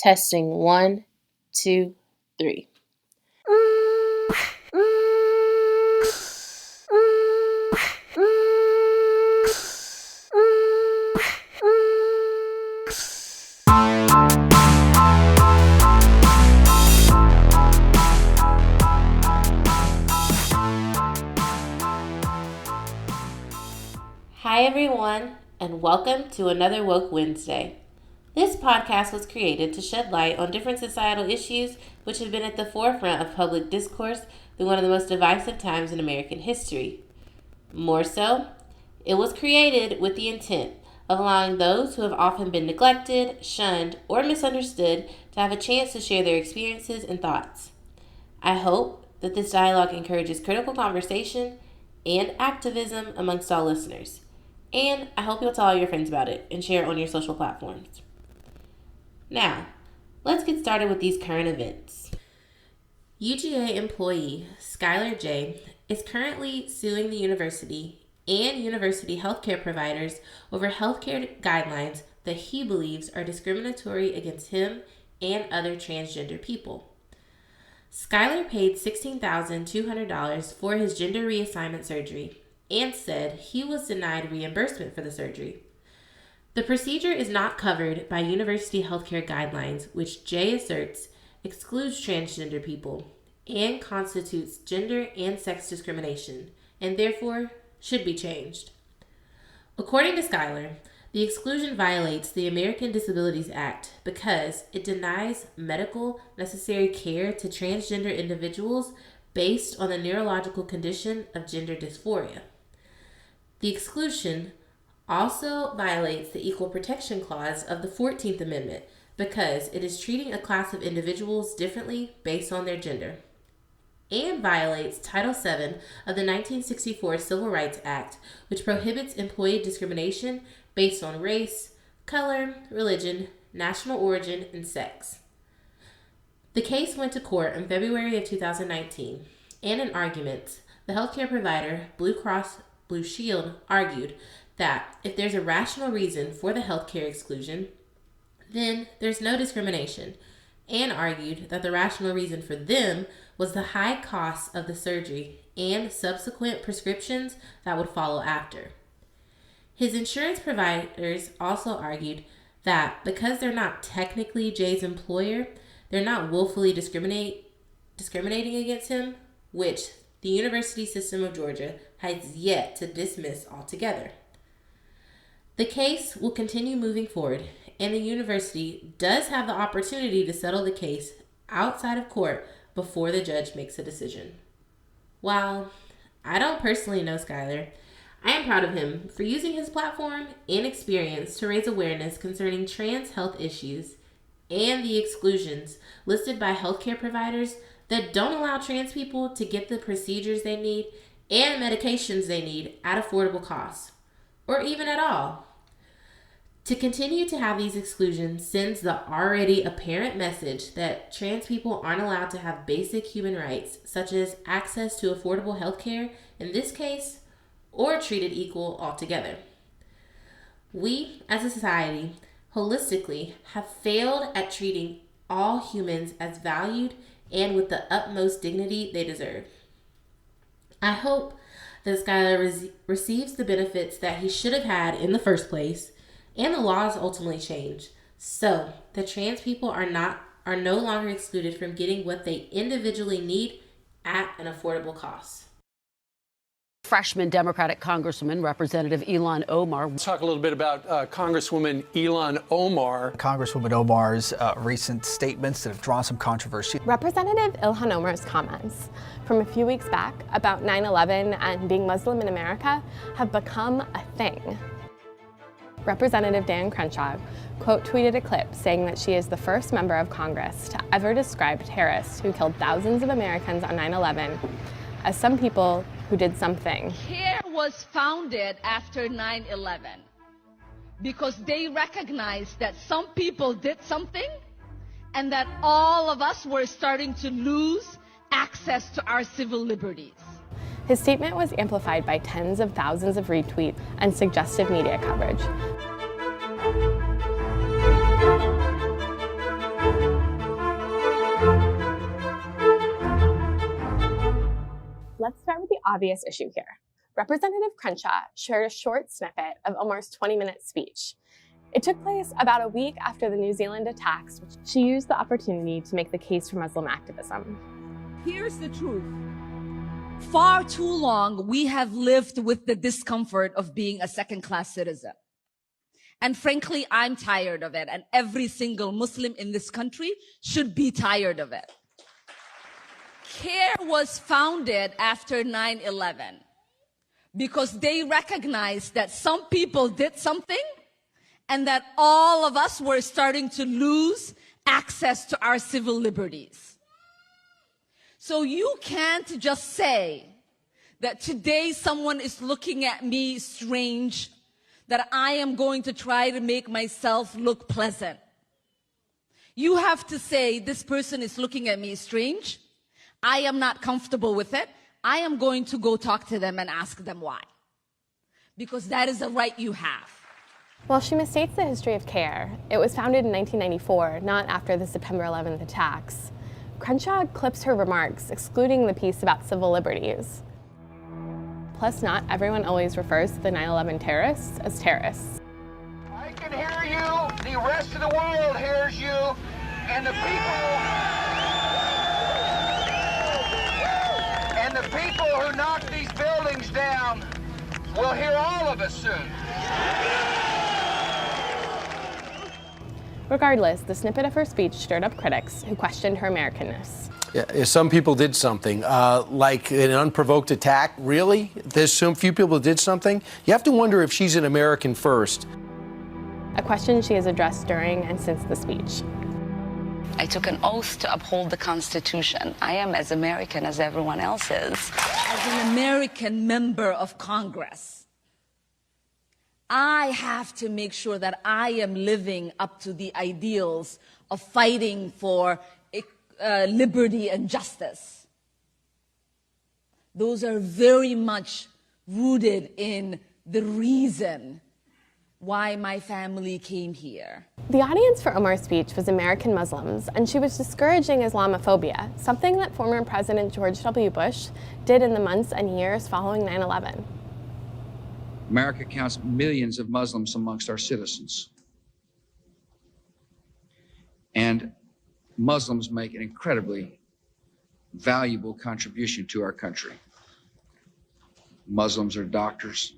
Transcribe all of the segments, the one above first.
Testing 1, 2, 3. Hi everyone, and welcome to another Woke Wednesday. This podcast was created to shed light on different societal issues which have been at the forefront of public discourse through one of the most divisive times in American history. More so, it was created with the intent of allowing those who have often been neglected, shunned, or misunderstood to have a chance to share their experiences and thoughts. I hope that this dialogue encourages critical conversation and activism amongst all listeners. And I hope you'll tell all your friends about it and share it on your social platforms. Now, let's get started with these current events. UGA employee Skylar J. is currently suing the university and university healthcare providers over healthcare guidelines that he believes are discriminatory against him and other transgender people. Skylar paid $16,200 for his gender reassignment surgery and said he was denied reimbursement for the surgery. The procedure is not covered by university healthcare guidelines, which Jay asserts excludes transgender people and constitutes gender and sex discrimination, and therefore should be changed. According to Skylar, the exclusion violates the American Disabilities Act because it denies medical necessary care to transgender individuals based on the neurological condition of gender dysphoria. The exclusion also violates the Equal Protection Clause of the 14th Amendment because it is treating a class of individuals differently based on their gender, and violates Title VII of the 1964 Civil Rights Act, which prohibits employee discrimination based on race, color, religion, national origin, and sex. The case went to court in February of 2019, and in arguments, the healthcare provider Blue Cross Blue Shield argued that if there's a rational reason for the healthcare exclusion, then there's no discrimination, and argued that the rational reason for them was the high costs of the surgery and subsequent prescriptions that would follow after. His insurance providers also argued that because they're not technically Jay's employer, they're not willfully discriminating against him, which the University System of Georgia has yet to dismiss altogether. The case will continue moving forward, and the university does have the opportunity to settle the case outside of court before the judge makes a decision. While I don't personally know Skylar, I am proud of him for using his platform and experience to raise awareness concerning trans health issues and the exclusions listed by healthcare providers that don't allow trans people to get the procedures they need and medications they need at affordable costs, or even at all. To continue to have these exclusions sends the already apparent message that trans people aren't allowed to have basic human rights, such as access to affordable health care, in this case, or treated equal altogether. We, as a society, holistically, have failed at treating all humans as valued and with the utmost dignity they deserve. I hope that Skylar receives the benefits that he should have had in the first place, and the laws ultimately change, so that trans people are no longer excluded from getting what they individually need at an affordable cost. Freshman Democratic Congresswoman Representative Ilhan Omar. Let's talk a little bit about Congresswoman Ilhan Omar. Congresswoman Omar's recent statements that have drawn some controversy. Representative Ilhan Omar's comments from a few weeks back about 9/11 and being Muslim in America have become a thing. Representative Dan Crenshaw quote tweeted a clip saying that she is the first member of Congress to ever describe terrorists who killed thousands of Americans on 9/11 as some people who did something. CARE was founded after 9/11 because they recognized that some people did something and that all of us were starting to lose access to our civil liberties. His statement was amplified by tens of thousands of retweets and suggestive media coverage. obvious issue here. Representative Crenshaw shared a short snippet of Omar's 20-minute speech. It took place about a week after the New Zealand attacks, which she used the opportunity to make the case for Muslim activism. Here's the truth. Far too long, we have lived with the discomfort of being a second-class citizen. And frankly, I'm tired of it, and every single Muslim in this country should be tired of it. CARE was founded after 9/11 because they recognized that some people did something and that all of us were starting to lose access to our civil liberties. So you can't just say that today someone is looking at me strange, that I am going to try to make myself look pleasant. You have to say, this person is looking at me strange. I am not comfortable with it. I am going to go talk to them and ask them why. Because that is a right you have. While she misstates the history of CARE, it was founded in 1994, not after the September 11th attacks. Crenshaw clips her remarks, excluding the piece about civil liberties. Plus, not everyone always refers to the 9/11 terrorists as terrorists. I can hear you, the rest of the world hears you, and the people who knock these buildings down will hear all of us soon. Regardless, the snippet of her speech stirred up critics who questioned her Americanness. Yeah, some people did something, like an unprovoked attack. Really? There's so few people did something? You have to wonder if she's an American first. A question she has addressed during and since the speech. I took an oath to uphold the Constitution. I am as American as everyone else is. As an American member of Congress, I have to make sure that I am living up to the ideals of fighting for liberty and justice. Those are very much rooted in the reason why my family came here. The audience for Omar's speech was American Muslims, and she was discouraging Islamophobia, something that former President George W. Bush did in the months and years following 9/11. America counts millions of Muslims amongst our citizens. And Muslims make an incredibly valuable contribution to our country. Muslims are doctors,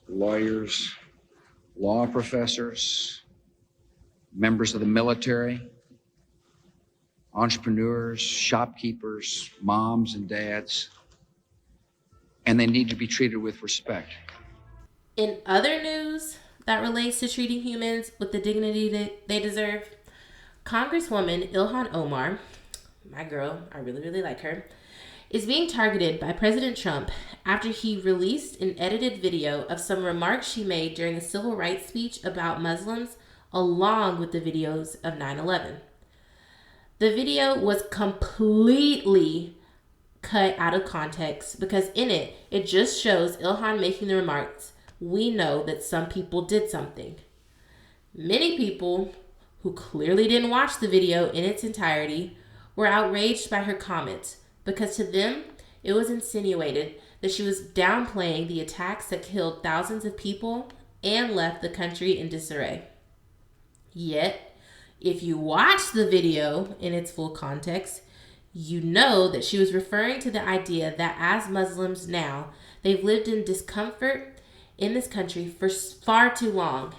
lawyers, law professors, members of the military, entrepreneurs, shopkeepers, moms and dads, and they need to be treated with respect. In other news that relates to treating humans with the dignity that they deserve, Congresswoman Ilhan Omar, my girl, I really, really like her, is being targeted by President Trump after he released an edited video of some remarks she made during a civil rights speech about Muslims, along with the videos of 9/11. The video was completely cut out of context because in it, it just shows Ilhan making the remarks, "We know that some people did something." Many people who clearly didn't watch the video in its entirety were outraged by her comments because to them, it was insinuated that she was downplaying the attacks that killed thousands of people and left the country in disarray. Yet, if you watch the video in its full context, you know that she was referring to the idea that as Muslims now, they've lived in discomfort in this country for far too long,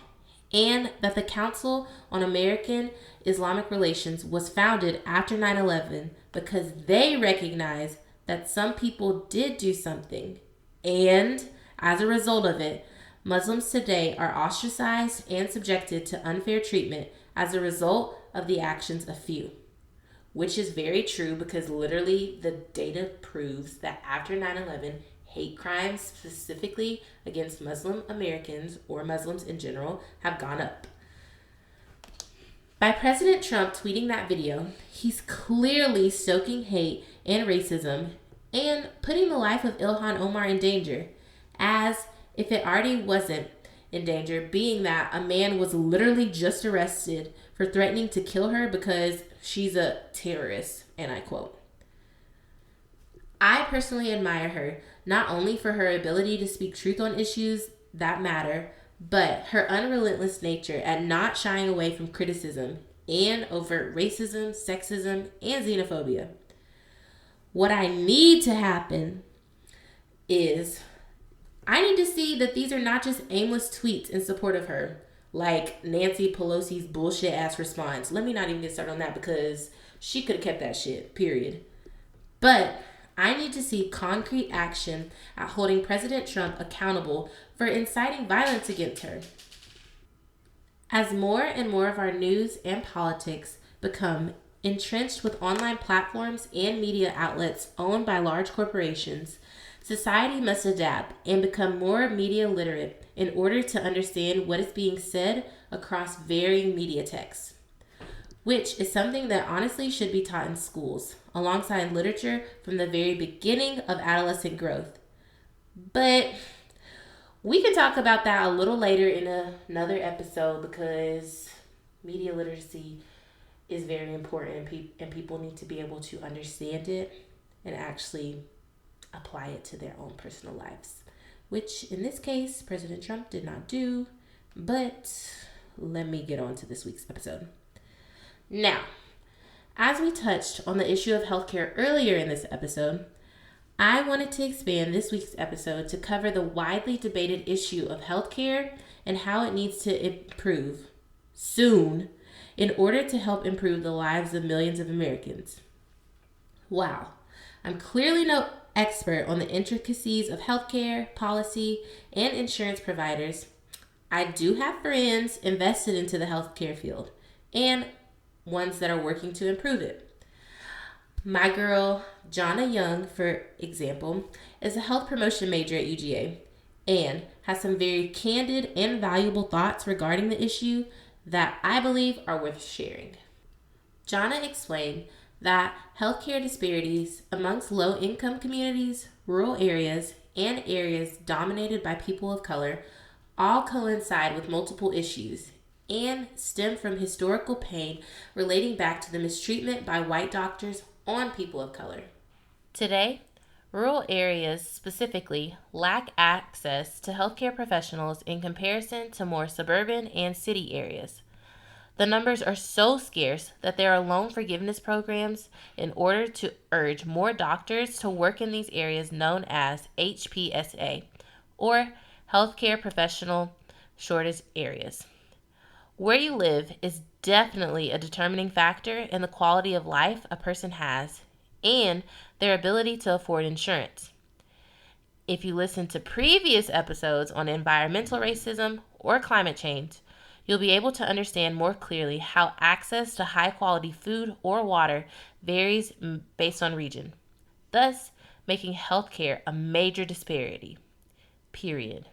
and that the Council on American Islamic Relations was founded after 9/11 because they recognized that some people did do something. And as a result of it, Muslims today are ostracized and subjected to unfair treatment as a result of the actions of few. Which is very true because literally the data proves that after 9/11, hate crimes specifically against Muslim Americans or Muslims in general have gone up. By President Trump tweeting that video, he's clearly stoking hate and racism and putting the life of Ilhan Omar in danger, as if it already wasn't in danger, being that a man was literally just arrested for threatening to kill her because she's a terrorist, and I quote. I personally admire her, not only for her ability to speak truth on issues that matter, but her unrelentless nature at not shying away from criticism and overt racism, sexism, and xenophobia. What I need to happen is I need to see that these are not just aimless tweets in support of her, like Nancy Pelosi's bullshit ass response. Let me not even get started on that because she could have kept that shit, period. But I need to see concrete action at holding President Trump accountable for inciting violence against her. As more and more of our news and politics become entrenched with online platforms and media outlets owned by large corporations, society must adapt and become more media literate in order to understand what is being said across varying media texts, which is something that honestly should be taught in schools, alongside literature from the very beginning of adolescent growth. But we can talk about that a little later in another episode because media literacy is very important and people need to be able to understand it and actually apply it to their own personal lives, which in this case, President Trump did not do. But let me get on to this week's episode. Now, as we touched on the issue of healthcare earlier in this episode, I wanted to expand this week's episode to cover the widely debated issue of healthcare and how it needs to improve soon in order to help improve the lives of millions of Americans. Wow, I'm clearly no expert on the intricacies of healthcare, policy, and insurance providers. I do have friends invested into the healthcare field and ones that are working to improve it. My girl, Jonna Young, for example, is a health promotion major at UGA and has some very candid and valuable thoughts regarding the issue that I believe are worth sharing. Jonna explained that healthcare disparities amongst low-income communities, rural areas, and areas dominated by people of color all coincide with multiple issues and stem from historical pain relating back to the mistreatment by white doctors on people of color. Today, rural areas specifically lack access to healthcare professionals in comparison to more suburban and city areas. The numbers are so scarce that there are loan forgiveness programs in order to urge more doctors to work in these areas known as HPSA, or Healthcare Professional Shortage Areas. Where you live is definitely a determining factor in the quality of life a person has and their ability to afford insurance. If you listen to previous episodes on environmental racism or climate change, you'll be able to understand more clearly how access to high-quality food or water varies based on region, thus making healthcare a major disparity. Period.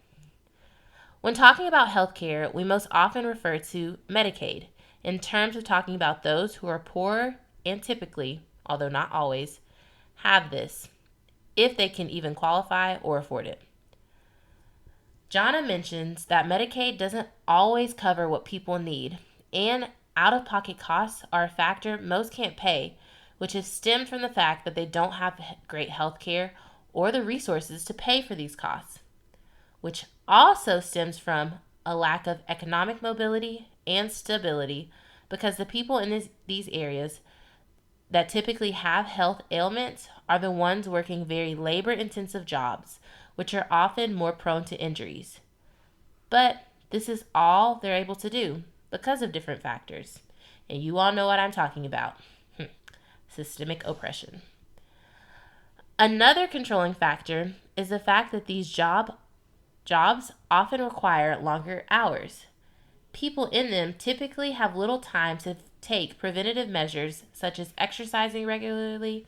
When talking about healthcare, we most often refer to Medicaid in terms of talking about those who are poor and typically, although not always, have this, if they can even qualify or afford it. Jonna mentions that Medicaid doesn't always cover what people need, and out-of-pocket costs are a factor most can't pay, which is stemmed from the fact that they don't have great health care or the resources to pay for these costs, which also stems from a lack of economic mobility and stability because the people in these areas that typically have health ailments are the ones working very labor-intensive jobs, which are often more prone to injuries. But this is all they're able to do because of different factors. And you all know what I'm talking about. Systemic oppression. Another controlling factor is the fact that these jobs often require longer hours. People in them typically have little time to take preventative measures such as exercising regularly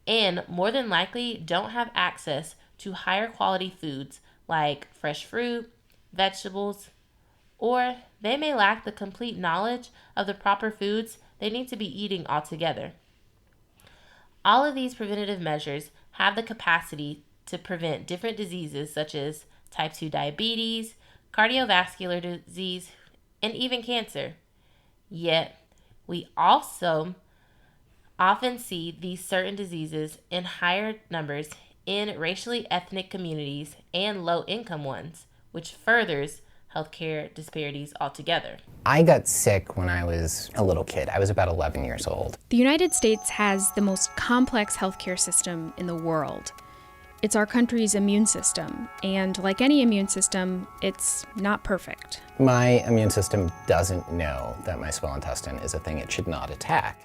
and more than likely don't have access to higher quality foods like fresh fruit, vegetables, or they may lack the complete knowledge of the proper foods they need to be eating altogether. All of these preventative measures have the capacity to prevent different diseases such as type 2 diabetes, cardiovascular disease, and even cancer. Yet, we also often see these certain diseases in higher numbers in racially ethnic communities and low-income ones, which furthers healthcare disparities altogether. I got sick when I was a little kid. I was about 11 years old. The United States has the most complex healthcare system in the world. It's our country's immune system, and like any immune system, it's not perfect. My immune system doesn't know that my small intestine is a thing it should not attack.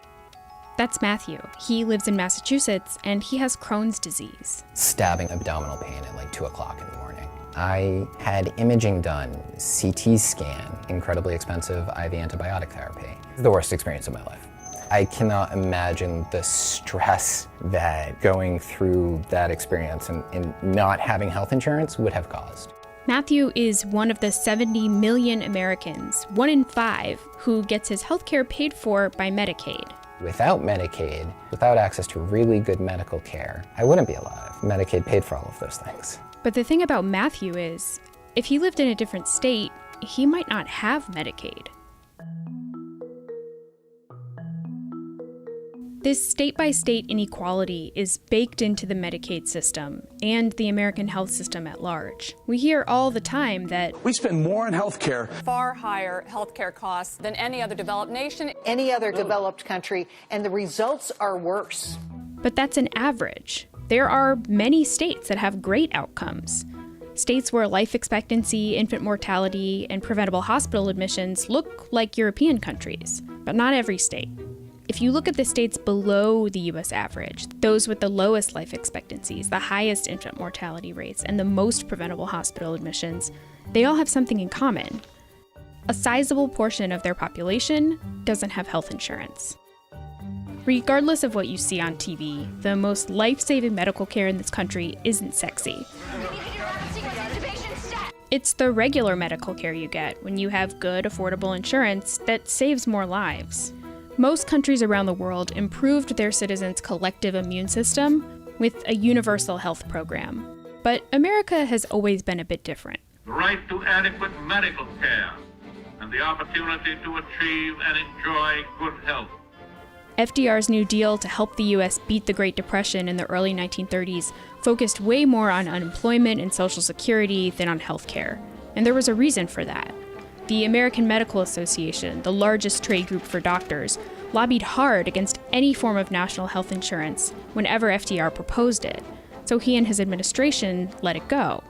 That's Matthew. He lives in Massachusetts, and he has Crohn's disease. Stabbing abdominal pain at like 2 o'clock in the morning. I had imaging done, CT scan, incredibly expensive IV antibiotic therapy. The worst experience of my life. I cannot imagine the stress that going through that experience and not having health insurance would have caused. Matthew is one of the 70 million Americans, 1 in 5, who gets his healthcare paid for by Medicaid. Without Medicaid, without access to really good medical care, I wouldn't be alive. Medicaid paid for all of those things. But the thing about Matthew is, if he lived in a different state, he might not have Medicaid. This state-by-state inequality is baked into the Medicaid system and the American health system at large. We hear all the time that we spend more on health care, far higher health care costs than any other developed nation, any other developed country, and the results are worse. But that's an average. There are many states that have great outcomes. States where life expectancy, infant mortality, and preventable hospital admissions look like European countries, but not every state. If you look at the states below the U.S. average, those with the lowest life expectancies, the highest infant mortality rates, and the most preventable hospital admissions, they all have something in common. A sizable portion of their population doesn't have health insurance. Regardless of what you see on TV, the most life-saving medical care in this country isn't sexy. It's the regular medical care you get when you have good, affordable insurance that saves more lives. Most countries around the world improved their citizens' collective immune system with a universal health program. But America has always been a bit different. The right to adequate medical care and the opportunity to achieve and enjoy good health. FDR's New Deal to help the U.S. beat the Great Depression in the early 1930s focused way more on unemployment and Social Security than on health care. And there was a reason for that. The American Medical Association, the largest trade group for doctors, lobbied hard against any form of national health insurance whenever FDR proposed it, so he and his administration let it go.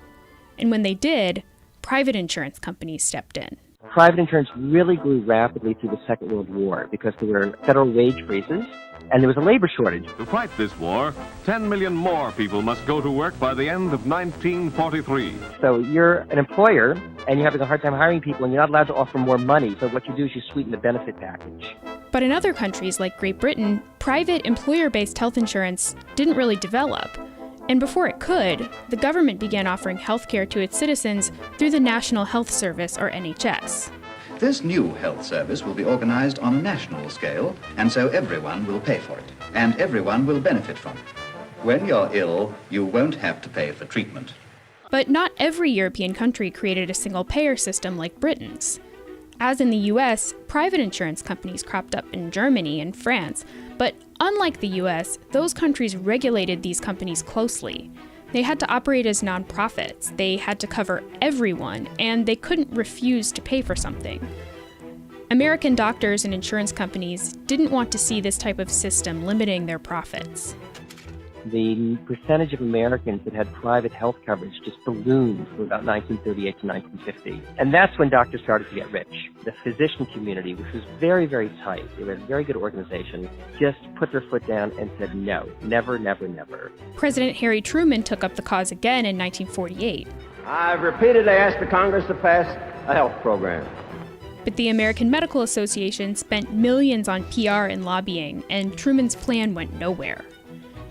And when they did, private insurance companies stepped in. Private insurance really grew rapidly through the Second World War because there were federal wage freezes and there was a labor shortage. To fight this war, 10 million more people must go to work by the end of 1943. So you're an employer and you're having a hard time hiring people and you're not allowed to offer more money. So what you do is you sweeten the benefit package. But in other countries like Great Britain, private employer-based health insurance didn't really develop. And before it could, the government began offering health care to its citizens through the National Health Service, or NHS. This new health service will be organized on a national scale, and so everyone will pay for it, and everyone will benefit from it. When you're ill, you won't have to pay for treatment. But not every European country created a single-payer system like Britain's. As in the US, private insurance companies cropped up in Germany and France, but unlike the US, those countries regulated these companies closely. They had to operate as nonprofits, they had to cover everyone, and they couldn't refuse to pay for something. American doctors and insurance companies didn't want to see this type of system limiting their profits. The percentage of Americans that had private health coverage just ballooned from about 1938 to 1950. And that's when doctors started to get rich. The physician community, which was very, very tight, they were a very good organization, just put their foot down and said no, never, never, never. President Harry Truman took up the cause again in 1948. I've repeatedly asked the Congress to pass a health program. But the American Medical Association spent millions on PR and lobbying, and Truman's plan went nowhere.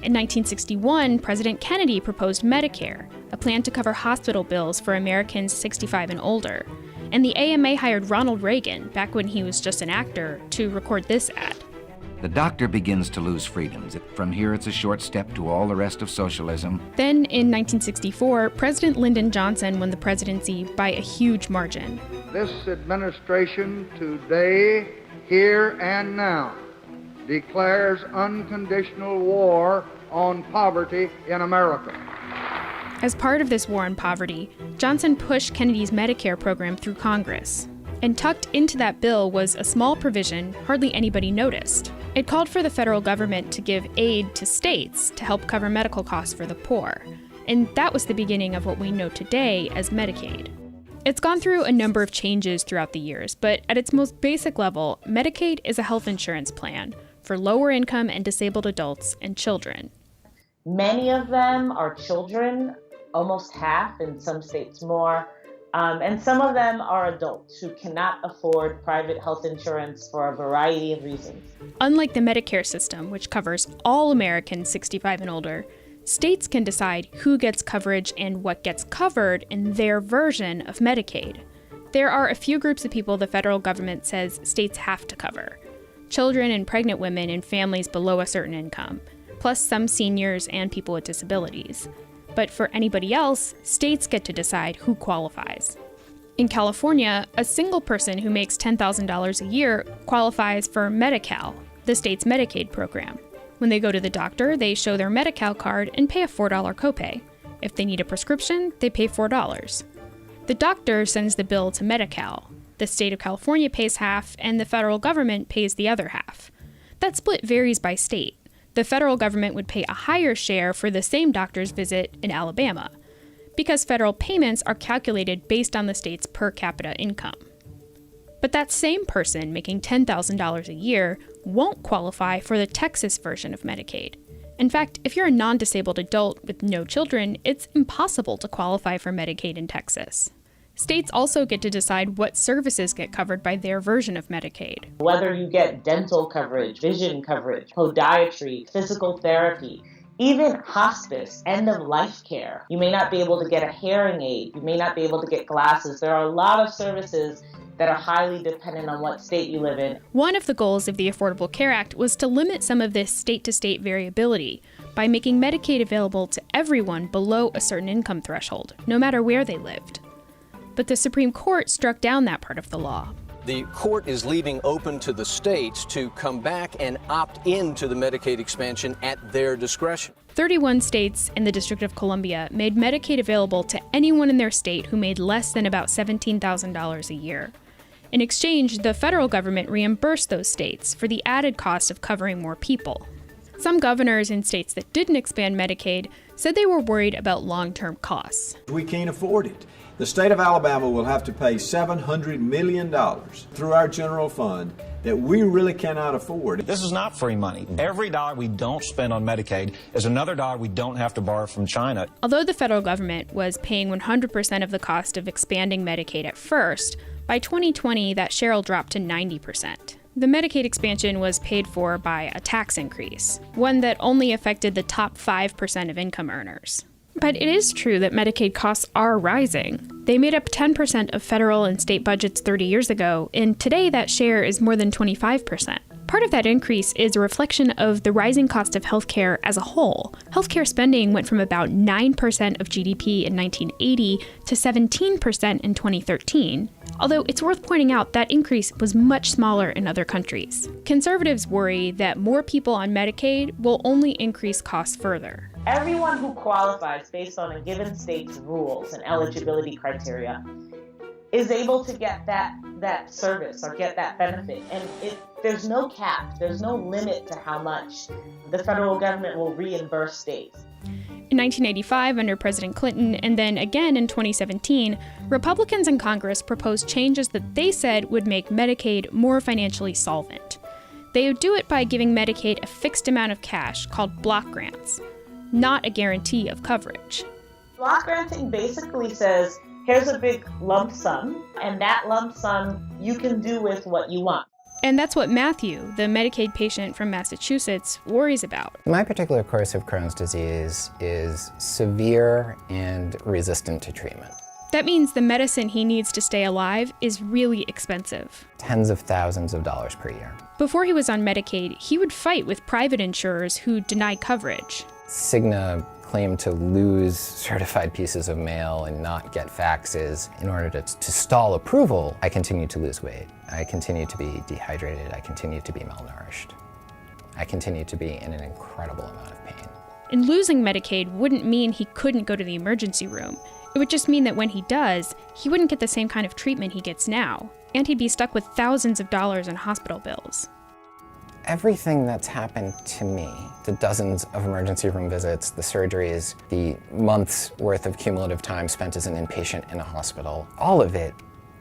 In 1961, President Kennedy proposed Medicare, a plan to cover hospital bills for Americans 65 and older. And the AMA hired Ronald Reagan, back when he was just an actor, to record this ad. The doctor begins to lose freedoms. From here, it's a short step to all the rest of socialism. Then, in 1964, President Lyndon Johnson won the presidency by a huge margin. This administration today, here and now, declares unconditional war on poverty in America. As part of this war on poverty, Johnson pushed Kennedy's Medicare program through Congress. And tucked into that bill was a small provision hardly anybody noticed. It called for the federal government to give aid to states to help cover medical costs for the poor. And that was the beginning of what we know today as Medicaid. It's gone through a number of changes throughout the years, but at its most basic level, Medicaid is a health insurance plan for lower income and disabled adults and children. Many of them are children, almost half, in some states more. And some of them are adults who cannot afford private health insurance for a variety of reasons. Unlike the Medicare system, which covers all Americans 65 and older, states can decide who gets coverage and what gets covered in their version of Medicaid. There are a few groups of people the federal government says states have to cover: children and pregnant women and families below a certain income, plus some seniors and people with disabilities. But for anybody else, states get to decide who qualifies. In California, a single person who makes $10,000 a year qualifies for Medi-Cal, the state's Medicaid program. When they go to the doctor, they show their Medi-Cal card and pay a $4 copay. If they need a prescription, they pay $4. The doctor sends the bill to Medi-Cal. The state of California pays half, and the federal government pays the other half. That split varies by state. The federal government would pay a higher share for the same doctor's visit in Alabama, because federal payments are calculated based on the state's per capita income. But that same person making $10,000 a year won't qualify for the Texas version of Medicaid. In fact, if you're a non-disabled adult with no children, it's impossible to qualify for Medicaid in Texas. States also get to decide what services get covered by their version of Medicaid. Whether you get dental coverage, vision coverage, podiatry, physical therapy, even hospice, end-of-life care. You may not be able to get a hearing aid. You may not be able to get glasses. There are a lot of services that are highly dependent on what state you live in. One of the goals of the Affordable Care Act was to limit some of this state-to-state variability by making Medicaid available to everyone below a certain income threshold, no matter where they lived. But the Supreme Court struck down that part of the law. The court is leaving open to the states to come back and opt into the Medicaid expansion at their discretion. 31 states and the District of Columbia made Medicaid available to anyone in their state who made less than about $17,000 a year. In exchange, the federal government reimbursed those states for the added cost of covering more people. Some governors in states that didn't expand Medicaid said they were worried about long-term costs. We can't afford it. The state of Alabama will have to pay $700 million through our general fund that we really cannot afford. This is not free money. Every dollar we don't spend on Medicaid is another dollar we don't have to borrow from China. Although the federal government was paying 100% of the cost of expanding Medicaid at first, by 2020 that share will drop to 90%. The Medicaid expansion was paid for by a tax increase, one that only affected the top 5% of income earners. But it is true that Medicaid costs are rising. They made up 10% of federal and state budgets 30 years ago, and today that share is more than 25%. Part of that increase is a reflection of the rising cost of healthcare as a whole. Healthcare spending went from about 9% of GDP in 1980 to 17% in 2013. Although it's worth pointing out that increase was much smaller in other countries. Conservatives worry that more people on Medicaid will only increase costs further. Everyone who qualifies based on a given state's rules and eligibility criteria is able to get that service or get that benefit. And there's no cap, there's no limit to how much the federal government will reimburse states. In 1985, under President Clinton, and then again in 2017, Republicans in Congress proposed changes that they said would make Medicaid more financially solvent. They would do it by giving Medicaid a fixed amount of cash called block grants, not a guarantee of coverage. Block granting basically says, here's a big lump sum, and that lump sum you can do with what you want. And that's what Matthew, the Medicaid patient from Massachusetts, worries about. My particular course of Crohn's disease is severe and resistant to treatment. That means the medicine he needs to stay alive is really expensive. Tens of thousands of dollars per year. Before he was on Medicaid, he would fight with private insurers who denied coverage. Cigna claimed to lose certified pieces of mail and not get faxes in order to stall approval. I continue to lose weight. I continue to be dehydrated. I continue to be malnourished. I continued to be in an incredible amount of pain. And losing Medicaid wouldn't mean he couldn't go to the emergency room. It would just mean that when he does, he wouldn't get the same kind of treatment he gets now, and he'd be stuck with thousands of dollars in hospital bills. Everything that's happened to me, the dozens of emergency room visits, the surgeries, the months worth of cumulative time spent as an inpatient in a hospital, all of it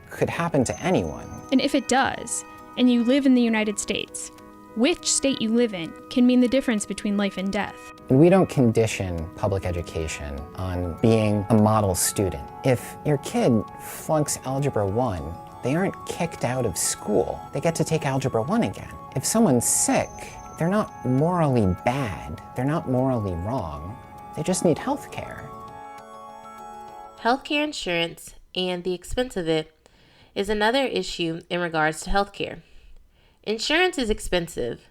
could happen to anyone. And if it does, and you live in the United States, which state you live in can mean the difference between life and death. And we don't condition public education on being a model student. If your kid flunks Algebra 1, they aren't kicked out of school. They get to take Algebra 1 again. If someone's sick, they're not morally bad. They're not morally wrong. They just need health care. Healthcare insurance and the expense of it is another issue in regards to healthcare. Insurance is expensive,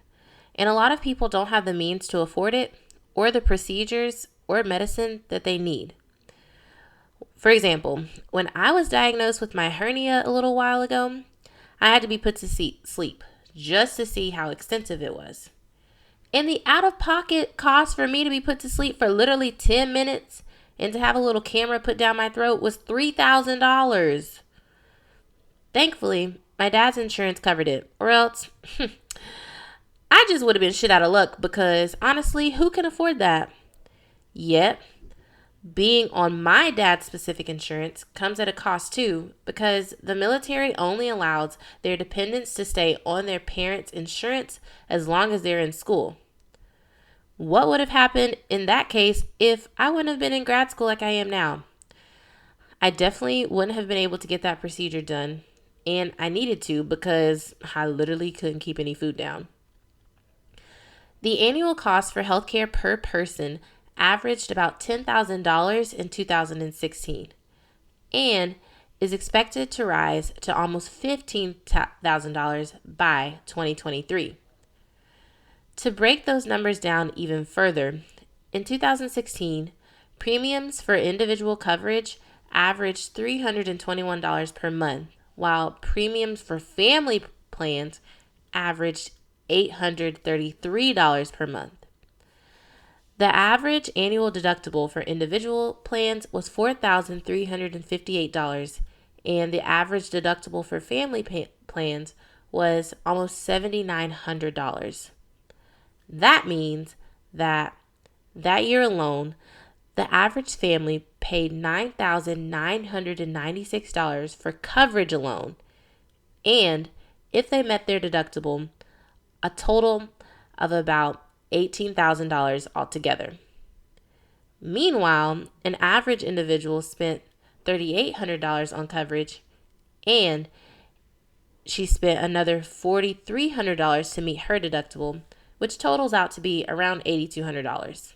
and a lot of people don't have the means to afford it or the procedures or medicine that they need. For example, when I was diagnosed with my hernia a little while ago, I had to be put to sleep just to see how extensive it was. And the out-of-pocket cost for me to be put to sleep for literally 10 minutes and to have a little camera put down my throat was $3,000. Thankfully, my dad's insurance covered it, or else I just would have been shit out of luck because honestly, who can afford that? Yet, being on my dad's specific insurance comes at a cost too, because the military only allows their dependents to stay on their parents' insurance as long as they're in school. What would have happened in that case if I wouldn't have been in grad school like I am now? I definitely wouldn't have been able to get that procedure done, and I needed to because I literally couldn't keep any food down. The annual cost for healthcare per person averaged about $10,000 in 2016 and is expected to rise to almost $15,000 by 2023. To break those numbers down even further, in 2016, premiums for individual coverage averaged $321 per month, while premiums for family plans averaged $833 per month. The average annual deductible for individual plans was $4,358, and the average deductible for family plans was almost $7,900. That means that year alone, the average family paid $9,996 for coverage alone, and if they met their deductible, a total of about $18,000 altogether. Meanwhile, an average individual spent $3,800 on coverage, and she spent another $4,300 to meet her deductible, which totals out to be around $8,200.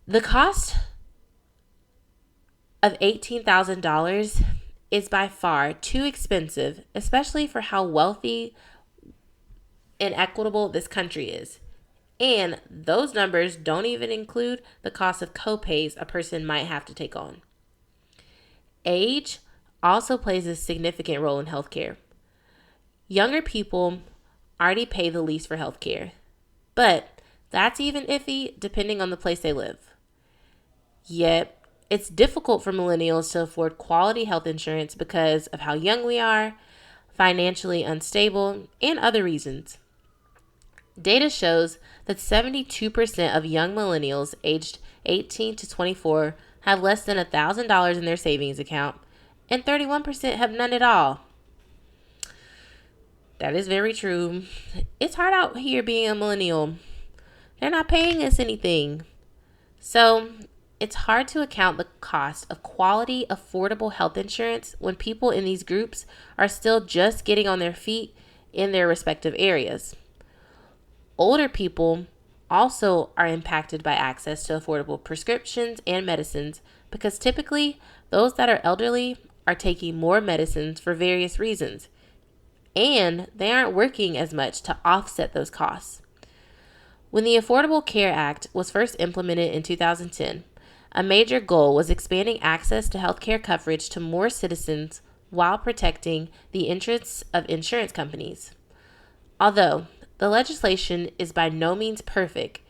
The cost of $18,000 is by far too expensive, especially for how wealthy and equitable this country is. And those numbers don't even include the cost of co-pays a person might have to take on. Age also plays a significant role in healthcare. Younger people already pay the least for healthcare, but that's even iffy depending on the place they live. Yet, it's difficult for millennials to afford quality health insurance because of how young we are, financially unstable, and other reasons. Data shows that 72% of young millennials aged 18 to 24 have less than $1,000 in their savings account, and 31% have none at all. That is very true. It's hard out here being a millennial. They're not paying us anything. So, it's hard to account the cost of quality, affordable health insurance when people in these groups are still just getting on their feet in their respective areas. Older people also are impacted by access to affordable prescriptions and medicines because typically those that are elderly are taking more medicines for various reasons, and they aren't working as much to offset those costs. When the Affordable Care Act was first implemented in 2010, a major goal was expanding access to healthcare coverage to more citizens while protecting the interests of insurance companies. Although the legislation is by no means perfect,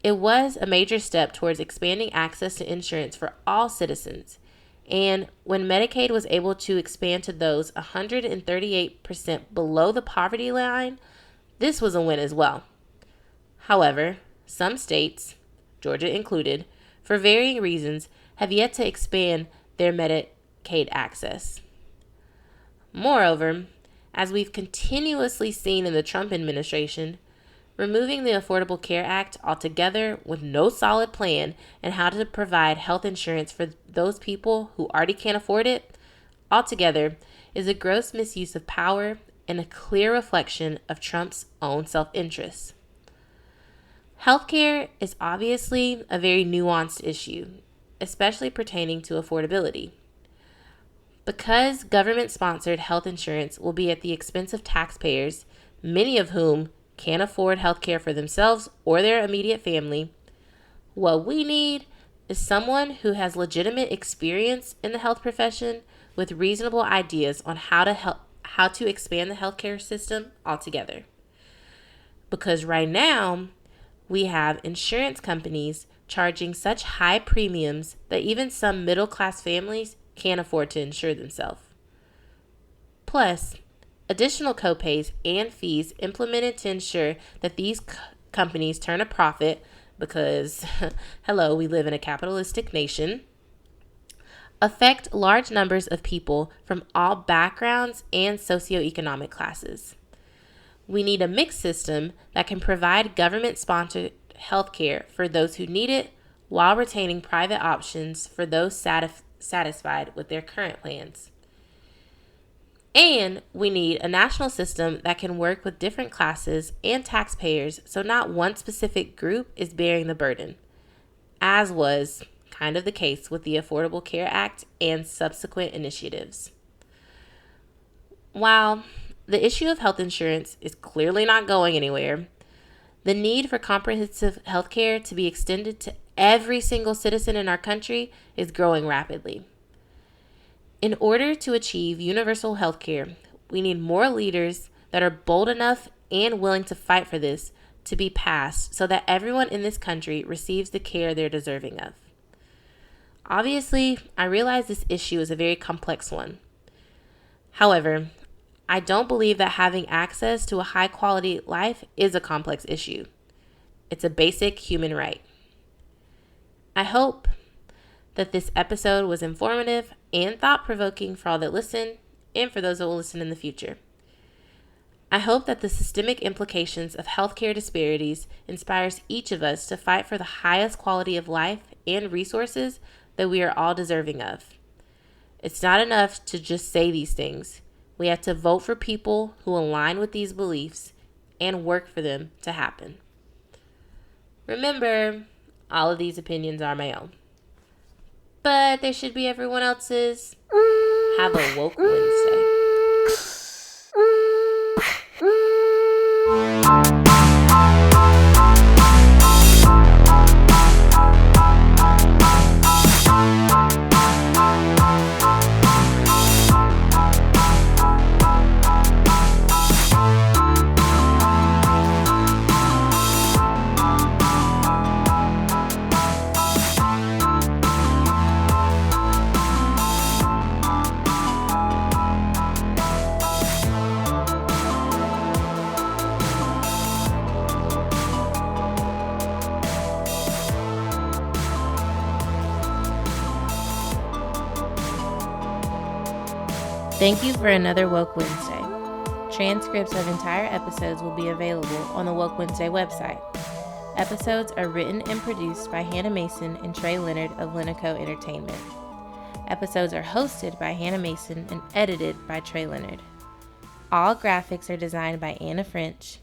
it was a major step towards expanding access to insurance for all citizens. And when Medicaid was able to expand to those 138% below the poverty line, this was a win as well. However, some states, Georgia included, for varying reasons, have yet to expand their Medicaid access. Moreover, as we've continuously seen in the Trump administration, removing the Affordable Care Act altogether with no solid plan and how to provide health insurance for those people who already can't afford it altogether is a gross misuse of power and a clear reflection of Trump's own self-interest. Healthcare is obviously a very nuanced issue, especially pertaining to affordability. Because government-sponsored health insurance will be at the expense of taxpayers, many of whom can't afford health care for themselves or their immediate family, what we need is someone who has legitimate experience in the health profession with reasonable ideas on how to expand the healthcare system altogether. Because right now, we have insurance companies charging such high premiums that even some middle-class families can't afford to insure themselves. Plus, additional copays and fees implemented to ensure that these companies turn a profit because, hello, we live in a capitalistic nation, affect large numbers of people from all backgrounds and socioeconomic classes. We need a mixed system that can provide government-sponsored health care for those who need it while retaining private options for those satisfied with their current plans. And we need a national system that can work with different classes and taxpayers so not one specific group is bearing the burden, as was kind of the case with the Affordable Care Act and subsequent initiatives. While the issue of health insurance is clearly not going anywhere, the need for comprehensive health care to be extended to every single citizen in our country is growing rapidly. In order to achieve universal health care, we need more leaders that are bold enough and willing to fight for this to be passed so that everyone in this country receives the care they're deserving of. Obviously, I realize this issue is a very complex one. However, I don't believe that having access to a high-quality life is a complex issue. It's a basic human right. I hope that this episode was informative and thought-provoking for all that listen and for those that will listen in the future. I hope that the systemic implications of healthcare disparities inspires each of us to fight for the highest quality of life and resources that we are all deserving of. It's not enough to just say these things. We have to vote for people who align with these beliefs and work for them to happen. Remember, all of these opinions are my own, but they should be everyone else's. Have a woke Wednesday. Thank you for another Woke Wednesday. Transcripts of entire episodes will be available on the Woke Wednesday website. Episodes are written and produced by Hannah Mason and Trey Leonard of Lenico Entertainment. Episodes are hosted by Hannah Mason and edited by Trey Leonard. All graphics are designed by Anna French,